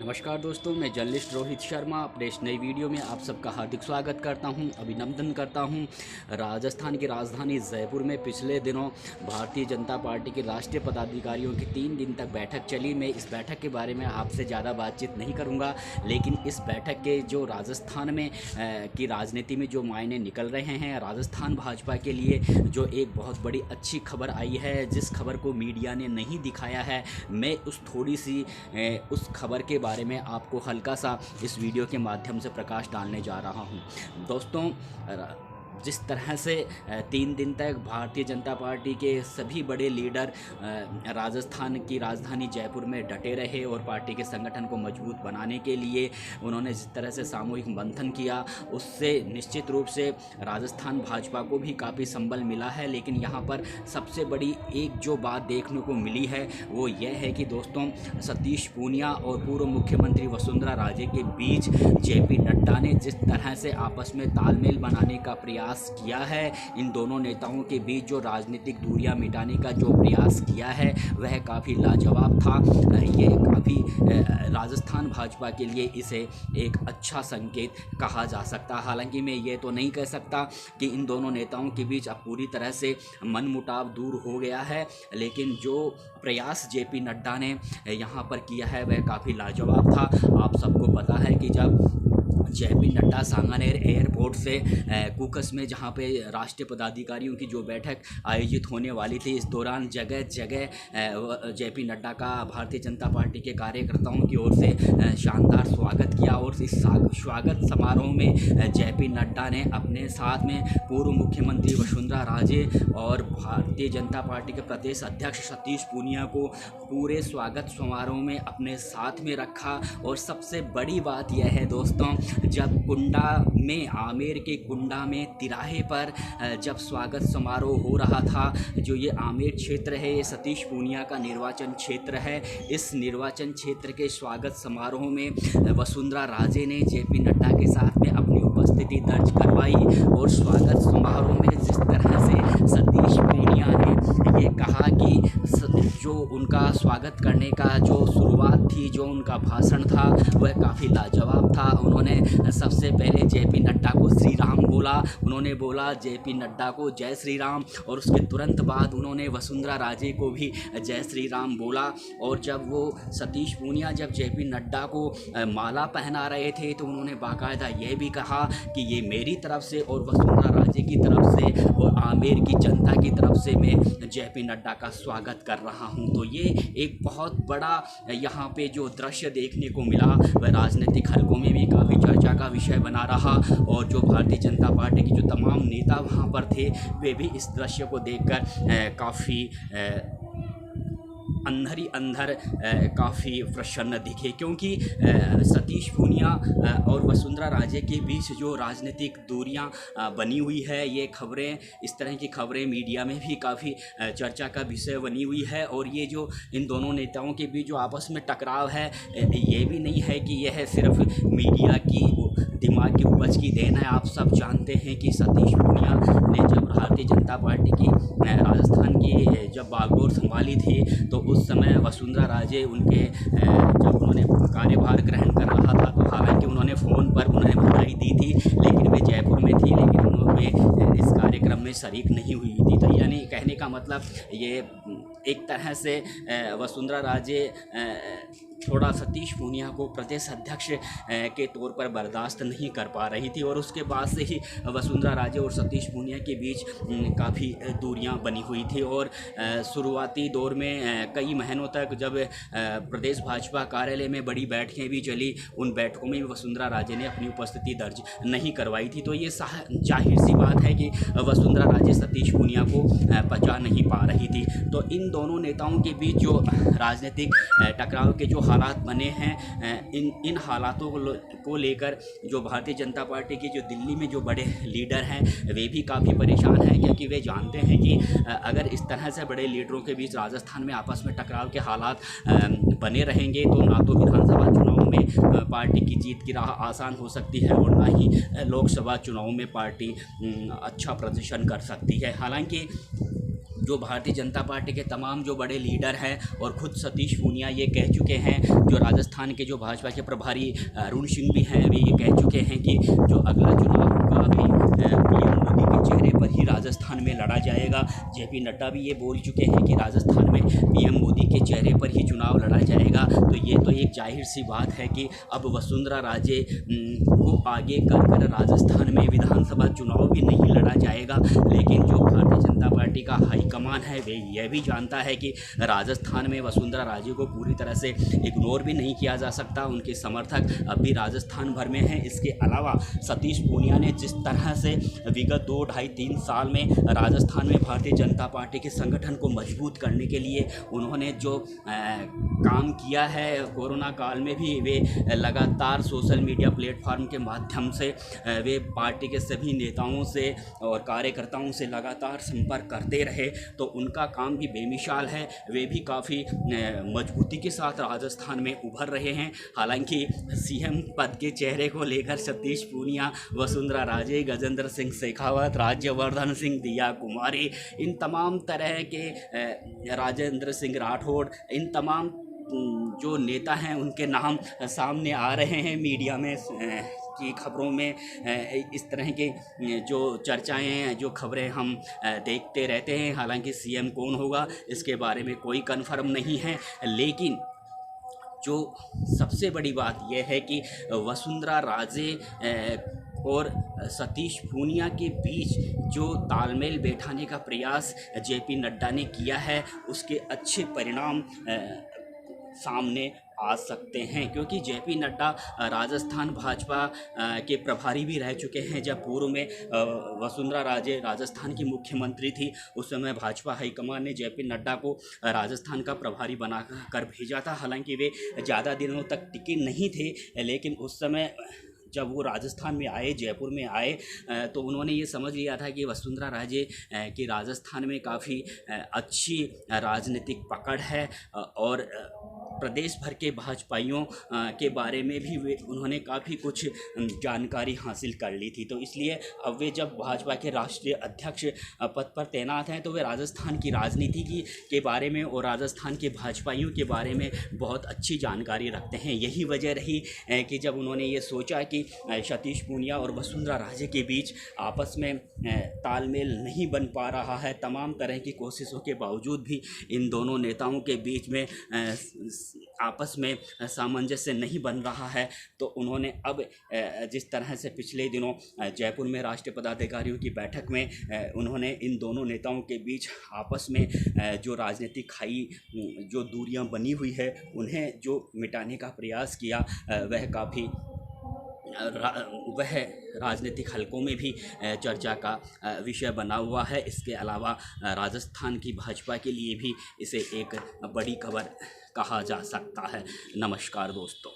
नमस्कार दोस्तों, मैं जर्नलिस्ट रोहित शर्मा अपने इस नई वीडियो में आप सबका हार्दिक स्वागत करता हूं, अभिनंदन करता हूं। राजस्थान की राजधानी जयपुर में पिछले दिनों भारतीय जनता पार्टी के राष्ट्रीय पदाधिकारियों की 3 दिन तक बैठक चली। मैं इस बैठक के बारे में आपसे ज़्यादा बातचीत नहीं करूंगा, लेकिन इस बैठक के जो राजस्थान में की राजनीति में जो मायने निकल रहे हैं, राजस्थान भाजपा के लिए जो एक बहुत बड़ी अच्छी खबर आई है, जिस खबर को मीडिया ने नहीं दिखाया है, मैं उस खबर के बारे में आपको हल्का सा इस वीडियो के माध्यम से प्रकाश डालने जा रहा हूं। दोस्तों, जिस तरह से 3 दिन तक भारतीय जनता पार्टी के सभी बड़े लीडर राजस्थान की राजधानी जयपुर में डटे रहे और पार्टी के संगठन को मजबूत बनाने के लिए उन्होंने जिस तरह से सामूहिक मंथन किया, उससे निश्चित रूप से राजस्थान भाजपा को भी काफ़ी संबल मिला है। लेकिन यहाँ पर सबसे बड़ी एक जो बात देखने को मिली है वो यह है कि दोस्तों, सतीश पूनिया और पूर्व मुख्यमंत्री वसुंधरा राजे के बीच जेपी नड्डा ने जिस तरह से आपस में तालमेल बनाने का प्रयास किया है, इन दोनों नेताओं के बीच जो राजनीतिक दूरियां मिटाने का जो प्रयास किया है वह काफ़ी लाजवाब था। ये काफ़ी राजस्थान भाजपा के लिए इसे एक अच्छा संकेत कहा जा सकता। हालांकि मैं ये तो नहीं कह सकता कि इन दोनों नेताओं के बीच अब पूरी तरह से मनमुटाव दूर हो गया है, लेकिन जो प्रयास जेपी नड्डा ने यहाँ पर किया है वह काफ़ी लाजवाब था। आप सबको पता है कि जब जेपी नड्डा सांगानेर एयरपोर्ट से कुकस में जहां पे राष्ट्रीय पदाधिकारियों की जो बैठक आयोजित होने वाली थी, इस दौरान जगह जगह जेपी नड्डा का भारतीय जनता पार्टी के कार्यकर्ताओं की ओर से शानदार स्वागत किया और इस स्वागत समारोह में जेपी नड्डा ने अपने साथ में पूर्व मुख्यमंत्री वसुंधरा राजे और भारतीय जनता पार्टी के प्रदेश अध्यक्ष सतीश पूनिया को पूरे स्वागत समारोह में अपने साथ में रखा। और सबसे बड़ी बात यह है दोस्तों, जब कुंडा में आमेर के कुंडा में तिराहे पर जब स्वागत समारोह हो रहा था, जो ये आमेर क्षेत्र है, ये सतीश पूनिया का निर्वाचन क्षेत्र है, इस निर्वाचन क्षेत्र के स्वागत समारोह में वसुंधरा राजे ने जेपी नड्डा के साथ में अपनी उपस्थिति दर्ज करवाई। और स्वागत समारोह में जिस तरह से सतीश पूनिया ने ये कहा कि जो उनका स्वागत करने का जो शुरुआत थी, जो उनका भाषण था, वह काफ़ी लाजवाब था। उन्होंने सबसे पहले जेपी नड्डा को श्री राम बोला, उन्होंने बोला जेपी नड्डा को जय श्री राम, और उसके तुरंत बाद उन्होंने वसुंधरा राजे को भी जय श्री राम बोला। और जब वो सतीश पूनिया जब जेपी नड्डा को माला पहना रहे थे तो उन्होंने बाकायदा ये भी कहा कि ये मेरी तरफ से और वसुंधरा राजे की तरफ से और आमेर की जनता की तरफ से मैं जेपी नड्डा का स्वागत कर रहा हूं। तो ये एक बहुत बड़ा यहाँ पे जो दृश्य देखने को मिला वह राजनीतिक हलकों में भी काफ़ी चर्चा का विषय बना रहा। और जो भारतीय जनता पार्टी के जो तमाम नेता वहाँ पर थे, वे भी इस दृश्य को देखकर काफ़ी अंदर काफ़ी प्रसन्न दिखे, क्योंकि सतीश पूनिया और वसुंधरा राजे के बीच जो राजनीतिक दूरियां बनी हुई है, ये खबरें, इस तरह की खबरें मीडिया में भी काफ़ी चर्चा का विषय बनी हुई है। और ये जो इन दोनों नेताओं के बीच जो आपस में टकराव है, ये भी नहीं है कि यह सिर्फ मीडिया की दिमाग की उपज की देन है। आप सब जानते हैं कि सतीश पूनिया ने जब भारतीय जनता पार्टी की राजस्थान की जब बागडोर संभाली थी, तो उस समय वसुंधरा राजे उनके जब उन्होंने कार्यभार ग्रहण कर रहा था, तो हालांकि उन्होंने फ़ोन पर उन्हें बधाई दी थी, लेकिन वे जयपुर में थी, लेकिन उन्होंने इस कार्यक्रम में शरीक नहीं हुई थी। तो यानी कहने का मतलब ये एक तरह से वसुंधरा राजे थोड़ा सतीश पूनिया को प्रदेश अध्यक्ष के तौर पर बर्दाश्त नहीं कर पा रही थी। और उसके बाद से ही वसुंधरा राजे और सतीश पूनिया के बीच काफ़ी दूरियां बनी हुई थी। और शुरुआती दौर में कई महीनों तक जब प्रदेश भाजपा कार्यालय में बड़ी बैठकें भी चली, उन बैठकों में भी वसुंधरा राजे ने अपनी उपस्थिति दर्ज नहीं करवाई थी। तो ये जाहिर सी बात है कि वसुंधरा राजे सतीश पूनिया को पचा नहीं पा रही थी। तो इन दोनों नेताओं के बीच जो राजनीतिक टकराव के जो हालात बने हैं, इन हालातों को लेकर जो भारतीय जनता पार्टी के जो दिल्ली में जो बड़े लीडर हैं, वे भी काफ़ी परेशान हैं, क्योंकि वे जानते हैं कि अगर इस तरह से बड़े लीडरों के बीच राजस्थान में आपस में टकराव के हालात बने रहेंगे, तो ना तो विधानसभा चुनाव में पार्टी की जीत की राह आसान हो सकती है और ना ही लोकसभा चुनाव में पार्टी अच्छा प्रदर्शन कर सकती है। हालांकि जो भारतीय जनता पार्टी के तमाम जो बड़े लीडर हैं और खुद सतीश पूनिया ये कह चुके हैं, जो राजस्थान के जो भाजपा के प्रभारी अरुण सिंह भी हैं, वे ये कह चुके हैं कि जो अगला चुनाव होगा अभी पीएम मोदी के चेहरे पर ही राजस्थान में लड़ा जाएगा। जेपी नड्डा भी ये बोल चुके हैं कि राजस्थान में पीएम मोदी के चेहरे पर ही चुनाव लड़ा जाएगा। तो ये तो एक जाहिर सी बात है कि अब वसुंधरा राजे को आगे कर राजस्थान में विधानसभा चुनाव भी नहीं लड़ा जाएगा। लेकिन जो भारतीय जनता पार्टी का हाईकमान है वे यह भी जानता है कि राजस्थान में वसुंधरा राजे को पूरी तरह से इग्नोर भी नहीं किया जा सकता। उनके समर्थक अब भी राजस्थान भर में हैं। इसके अलावा सतीश पूनिया ने जिस तरह से विगत 2, 2.5, 3 साल में राजस्थान में भारतीय जनता पार्टी के संगठन को मजबूत करने के लिए उन्होंने जो काम किया है, कोरोना काल में भी वे लगातार सोशल मीडिया प्लेटफॉर्म के माध्यम से वे पार्टी के सभी नेताओं से और कार्यकर्ताओं से लगातार संपर्क करते रहे। तो उनका काम भी बेमिसाल है। वे भी काफ़ी मजबूती के साथ राजस्थान में उभर रहे हैं। हालांकि सीएम पद के चेहरे को लेकर सतीश पूनिया, वसुंधरा राजे, गजेंद्र सिंह शेखावत, राज्यवर्धन सिंह, दिया कुमारी, इन तमाम तरह के राजेंद्र सिंह राठौड़, इन तमाम जो नेता हैं उनके नाम सामने आ रहे हैं मीडिया में की खबरों में। इस तरह के जो चर्चाएं हैं, जो खबरें हम देखते रहते हैं। हालांकि सीएम कौन होगा इसके बारे में कोई कन्फर्म नहीं है। लेकिन जो सबसे बड़ी बात यह है कि वसुंधरा राजे और सतीश पूनिया के बीच जो तालमेल बैठाने का प्रयास जेपी नड्डा ने किया है, उसके अच्छे परिणाम सामने आ सकते हैं। क्योंकि जेपी नड्डा राजस्थान भाजपा के प्रभारी भी रह चुके हैं। जब पूर्व में वसुंधरा राजे राजस्थान की मुख्यमंत्री थी, उस समय भाजपा हाईकमान ने जेपी नड्डा को राजस्थान का प्रभारी बना कर भेजा था। हालांकि वे ज़्यादा दिनों तक टिके नहीं थे, लेकिन उस समय जब वो राजस्थान में आए, जयपुर में आए, तो उन्होंने ये समझ लिया था कि वसुंधरा राजे की राजस्थान में काफ़ी अच्छी राजनीतिक पकड़ है और प्रदेश भर के भाजपाइयों के बारे में भी उन्होंने काफ़ी कुछ जानकारी हासिल कर ली थी। तो इसलिए अब वे जब भाजपा के राष्ट्रीय अध्यक्ष पद पर तैनात हैं, तो वे राजस्थान की राजनीति के बारे में और राजस्थान के भाजपाइयों के बारे में बहुत अच्छी जानकारी रखते हैं। यही वजह रही कि जब उन्होंने ये सोचा कि सतीश पूनिया और वसुंधरा राजे के बीच आपस में तालमेल नहीं बन पा रहा है, तमाम तरह की कोशिशों के बावजूद भी इन दोनों नेताओं के बीच में आपस में सामंजस्य नहीं बन रहा है, तो उन्होंने अब जिस तरह से पिछले दिनों जयपुर में राष्ट्रीय पदाधिकारियों की बैठक में उन्होंने इन दोनों नेताओं के बीच आपस में जो राजनीतिक खाई, जो दूरियां बनी हुई है, उन्हें जो मिटाने का प्रयास किया, वह राजनीतिक हलकों में भी चर्चा का विषय बना हुआ है। इसके अलावा राजस्थान की भाजपा के लिए भी इसे एक बड़ी खबर कहा जा सकता है। नमस्कार दोस्तों।